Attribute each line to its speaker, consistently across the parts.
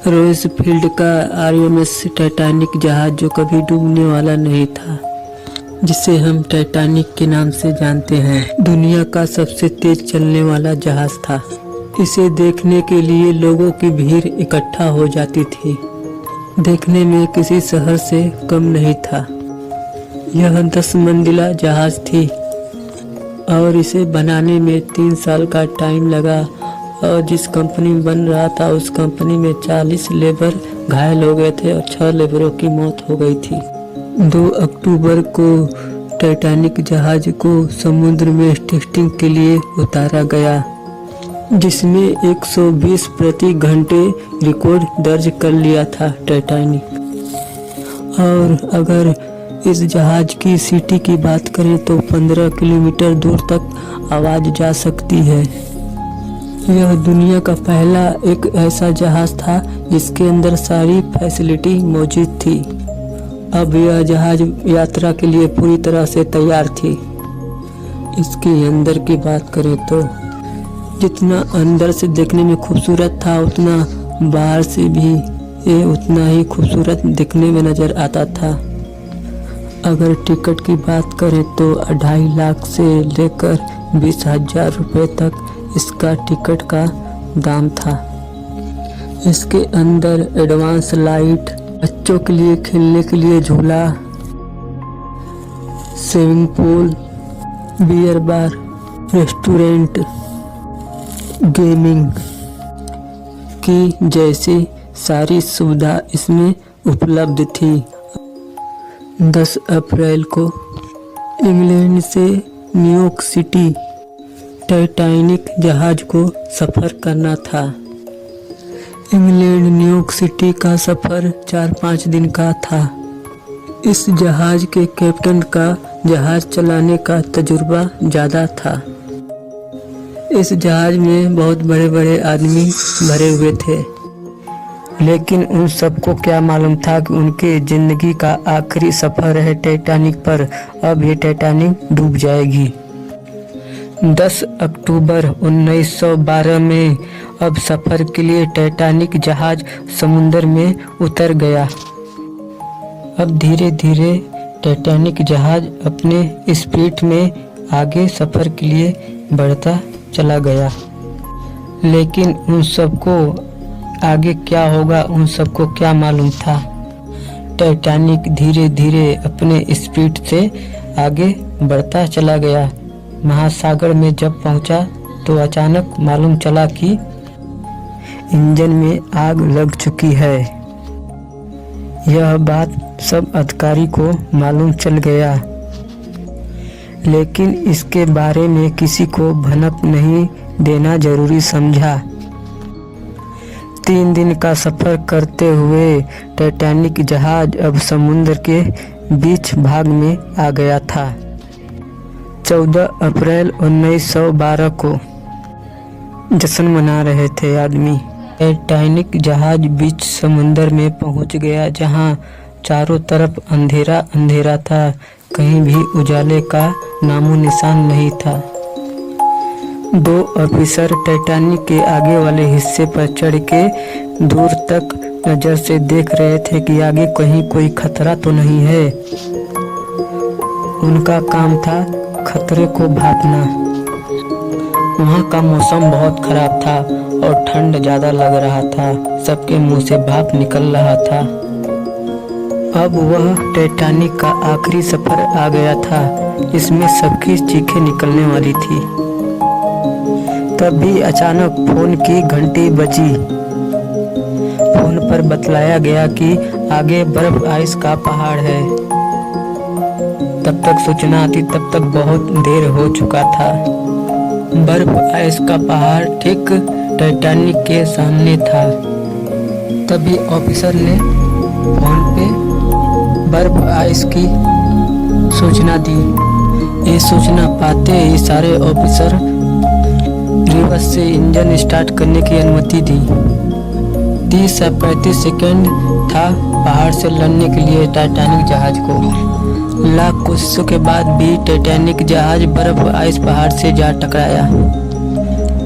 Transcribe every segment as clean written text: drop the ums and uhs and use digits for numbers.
Speaker 1: रोजफील्ड का RMS Titanic जहाज जो कभी डूबने वाला नहीं था, जिसे हम टाइटैनिक के नाम से जानते हैं, दुनिया का सबसे तेज चलने वाला जहाज था। इसे देखने के लिए लोगों की भीड़ इकट्ठा हो जाती थी। देखने में किसी शहर से कम नहीं था। यह 10 मंजिला जहाज थी और इसे बनाने में 3 साल का टाइम लगा और जिस कंपनी में बन रहा था उस कंपनी में 40 लेबर घायल हो गए थे और 6 लेबरों की मौत हो गई थी। 2 अक्टूबर को टाइटैनिक जहाज को समुद्र में टेस्टिंग के लिए उतारा गया, जिसमें 120 प्रति घंटे रिकॉर्ड दर्ज कर लिया था टाइटैनिक। और अगर इस जहाज की सीटी की बात करें तो 15 किलोमीटर दूर तक आवाज़ जा सकती है। यह दुनिया का पहला एक ऐसा जहाज था जिसके अंदर सारी फैसिलिटी मौजूद थी। अब यह जहाज यात्रा के लिए पूरी तरह से तैयार थी। इसके अंदर की बात करें तो जितना अंदर से देखने में खूबसूरत था उतना बाहर से भी ये उतना ही खूबसूरत दिखने में नज़र आता था। अगर टिकट की बात करें तो 2.5 लाख से लेकर 20,000 रुपये तक इसका टिकट का दाम था। इसके अंदर एडवांस लाइट, बच्चों के लिए खेलने के लिए झूला, swimming pool, beer bar, restaurant, gaming की जैसी सारी सुविधा इसमें उपलब्ध थी। 10 अप्रैल को इंग्लैंड से न्यूयॉर्क सिटी टाइटैनिक जहाज को सफ़र करना था। इंग्लैंड न्यूयॉर्क सिटी का सफ़र 4-5 दिन का था। इस जहाज के कैप्टन का जहाज चलाने का तजुर्बा ज़्यादा था। इस जहाज में बहुत बड़े बड़े आदमी भरे हुए थे, लेकिन उन सबको क्या मालूम था कि उनके ज़िंदगी का आखिरी सफ़र है टाइटैनिक पर। अब ये टाइटैनिक डूब जाएगी। 10 अक्टूबर 1912 में अब सफ़र के लिए टाइटैनिक जहाज समुद्र में उतर गया। अब धीरे धीरे टाइटैनिक जहाज अपने स्पीड में आगे सफ़र के लिए बढ़ता चला गया, लेकिन उन सबको आगे क्या होगा उन सबको क्या मालूम था। टाइटैनिक धीरे धीरे अपने स्पीड से आगे बढ़ता चला गया। महासागर में जब पहुंचा तो अचानक मालूम चला कि इंजन में आग लग चुकी है। यह बात सब अधिकारी को मालूम चल गया, लेकिन इसके बारे में किसी को भनक नहीं देना जरूरी समझा। 3 दिन का सफ़र करते हुए टाइटैनिक जहाज अब समुद्र के बीच भाग में आ गया था। 14 अप्रैल 1912 को जश्न मना रहे थे आदमी। टाइटैनिक जहाज बीच समुद्र में पहुंच गया, जहां चारों तरफ अंधेरा अंधेरा था। कहीं भी उजाले का नामो निशान नहीं था। 2 ऑफिसर टाइटैनिक के आगे वाले हिस्से पर चढ़ के दूर तक नज़र से देख रहे थे कि आगे कहीं कोई खतरा तो नहीं है। उनका काम था खतरे को भांपना। वहाँ का मौसम बहुत खराब था और ठंड ज़्यादा लग रहा था। सबके मुंह से भाप निकल रहा था। अब वह टाइटैनिक का आखिरी सफ़र आ गया था। इसमें सबकी चीखें निकलने वाली थी। तभी अचानक फोन की घंटी बजी। फोन पर बतलाया गया कि आगे बर्फ आइस का पहाड़ है। तब तक सूचना आती तब तक बहुत देर हो चुका था। बर्फ आइस का पहाड़ ठीक टाइटैनिक के सामने था। तभी ऑफिसर ने फोन पे बर्फ आइस की सूचना दी। ये सूचना पाते ही सारे ऑफिसर रिवर्स से इंजन स्टार्ट करने की अनुमति दी। 30 से 35 सेकंड था पहाड़ से लड़ने के लिए टाइटैनिक जहाज को। लाख कोशिशों के बाद भी टाइटैनिक जहाज बर्फ आइस पहाड़ से जा टकराया।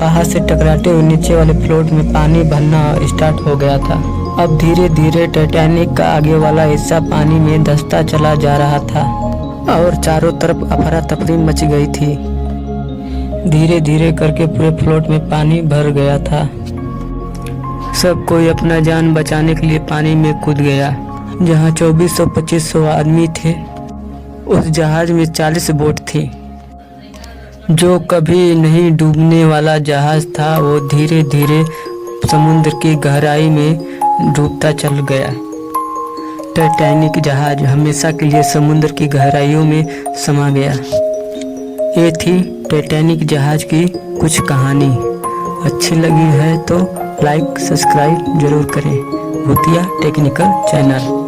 Speaker 1: पहाड़ से टकराते हुए नीचे वाले फ्लोट में पानी भरना स्टार्ट हो गया था। अब धीरे धीरे टाइटैनिक का आगे वाला हिस्सा पानी में धंसता चला जा रहा था और चारों तरफ अफरा तफरी मच गई थी। धीरे धीरे करके पूरे फ्लोट में पानी भर गया था। सब कोई अपना जान बचाने के लिए पानी में कूद गया। जहाँ 2400-2500 आदमी थे, उस जहाज में 40 बोट थी। जो कभी नहीं डूबने वाला जहाज था वो धीरे धीरे समुद्र की गहराई में डूबता चल गया। टाइटैनिक जहाज हमेशा के लिए समुद्र की गहराइयों में समा गया। ये थी टाइटैनिक जहाज की कुछ कहानी। अच्छी लगी है तो लाइक सब्सक्राइब जरूर करें। भूतिया टेक्निकल चैनल।